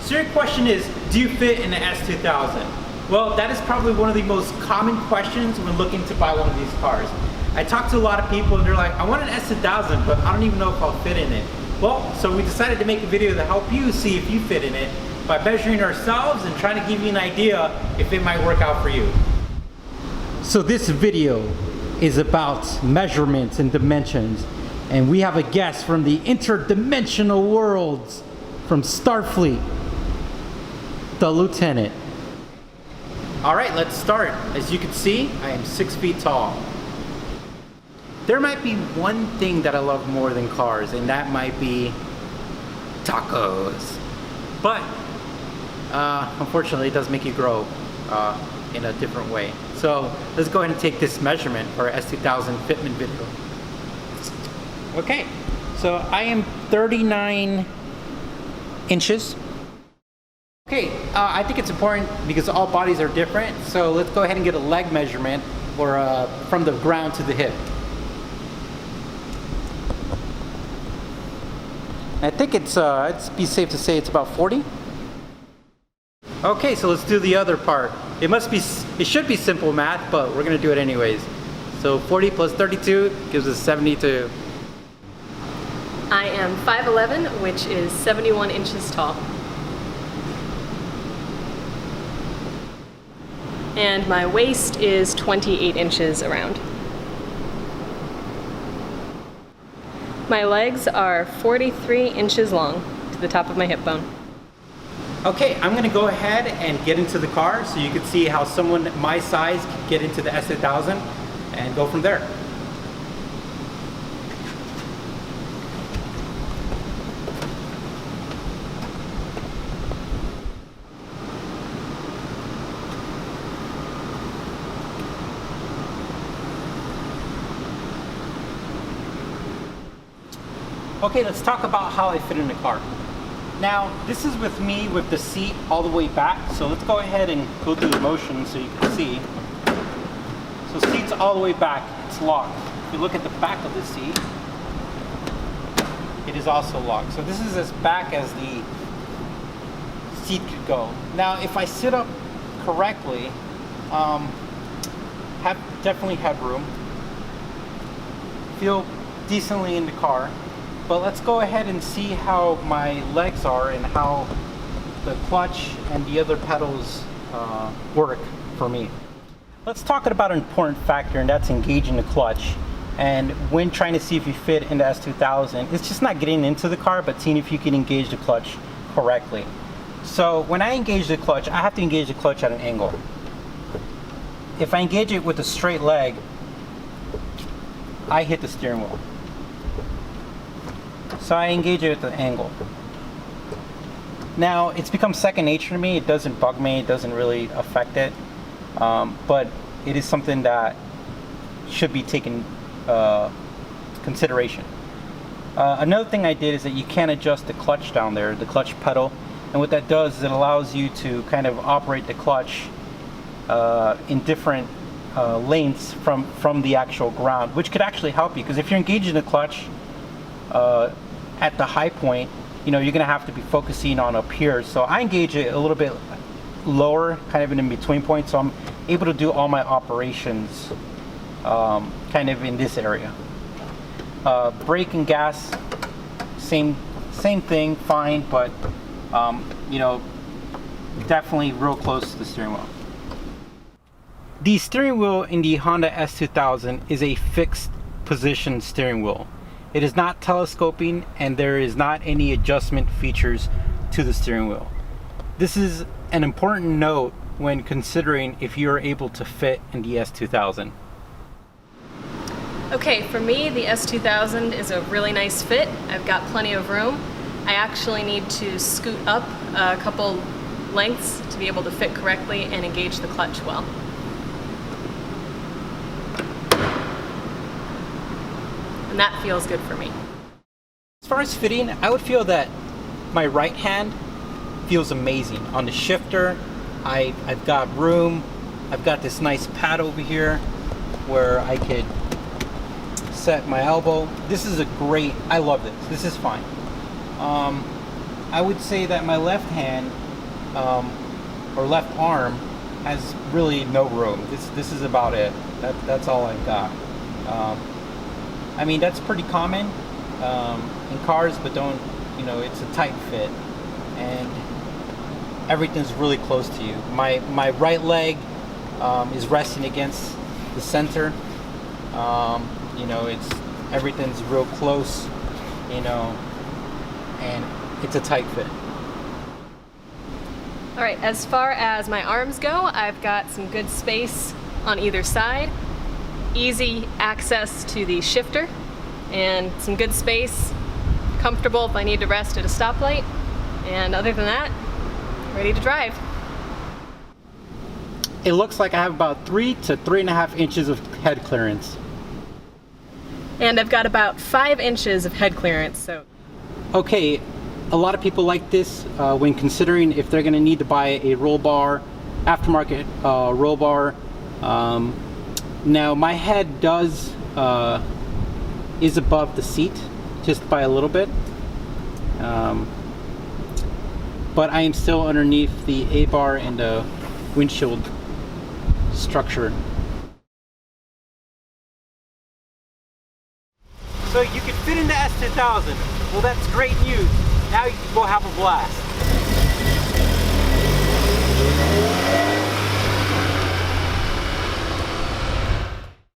So your question is, do you fit in the S2000? Well, that is probably one of the most common questions when looking to buy one of these cars. I talk to a lot of people and they're like, I want an S2000, but I don't even know if I'll fit in it. Well, so we decided to make a video to help you see if you fit in it by measuring ourselves and trying to give you an idea if it might work out for you. So this video is about measurements and dimensions, and we have a guest from the interdimensional worlds from Starfleet, the Lieutenant. All right, let's start. As you can see, I am 6 feet tall. There might be one thing that I love more than cars, and that might be tacos. But unfortunately, it does make you grow in a different way. So let's go ahead and take this measurement for our S2000 fitment video. Okay, so I am 39 inches. Okay, I think it's important because all bodies are different. So let's go ahead and get a leg measurement, or from the ground to the hip. I think it's be safe to say it's about 40. Okay, so let's do the other part. It should be simple math, but we're gonna do it anyways. So 40 plus 32 gives us 72. I am 5'11", which is 71 inches tall. And my waist is 28 inches around. My legs are 43 inches long to the top of my hip bone. Okay, I'm gonna go ahead and get into the car so you can see how someone my size can get into the S2000 and go from there. Okay, let's talk about how I fit in the car. Now, this is with me with the seat all the way back, so let's go ahead and go through the motion so you can see. So seat's all the way back, it's locked. If you look at the back of the seat, it is also locked. So this is as back as the seat could go. Now, if I sit up correctly, definitely have room. Feel decently in the car. But let's go ahead and see how my legs are and how the clutch and the other pedals work for me. Let's talk about an important factor, and that's engaging the clutch. And when trying to see if you fit in the S2000, it's just not getting into the car, but seeing if you can engage the clutch correctly. So when I engage the clutch, I have to engage the clutch at an angle. If I engage it with a straight leg, I hit the steering wheel. So I engage it at an angle. Now, it's become second nature to me. It doesn't bug me, it doesn't really affect it. But it is something that should be taken consideration. Another thing I did is that you can adjust the clutch down there, the clutch pedal. And what that does is it allows you to kind of operate the clutch in different lengths from the actual ground, which could actually help you. Because if you're engaging the clutch at the high point, you know, you're gonna have to be focusing on up here. So I engage it a little bit lower, kind of in between point, so I'm able to do all my operations kind of in this area. Brake and gas, same thing, fine, but you know, definitely real close to the steering wheel. The steering wheel in the Honda S2000 is a fixed position steering wheel. It is not telescoping, and there is not any adjustment features to the steering wheel. This is an important note when considering if you are able to fit in the S2000. Okay, for me, the S2000 is a really nice fit. I've got plenty of room. I actually need to scoot up a couple lengths to be able to fit correctly and engage the clutch well. And that feels good for me. As far as fitting, I would feel that my right hand feels amazing. On the shifter, I've got room. I've got this nice pad over here where I could set my elbow. This is a great, I love this. This is fine. I would say that my left hand or left arm has really no room. This is about it. That's all I've got. I mean, that's pretty common in cars, but don't, you know, it's a tight fit and everything's really close to you. My right leg is resting against the center. You know, everything's real close, you know, and it's a tight fit. All right, as far as my arms go, I've got some good space on either side, easy access to the shifter, and some good space, comfortable if I need to rest at a stoplight, and other than that, ready to drive. It looks like I have about 3 to 3.5 inches of head clearance. And I've got about 5 inches of head clearance, so. Okay, a lot of people like this when considering if they're going to need to buy a roll bar, aftermarket roll bar. Now my head is above the seat just by a little bit, but I am still underneath the A-bar and the windshield structure. So you can fit in the S2000. Well, that's great news. Now you can go have a blast.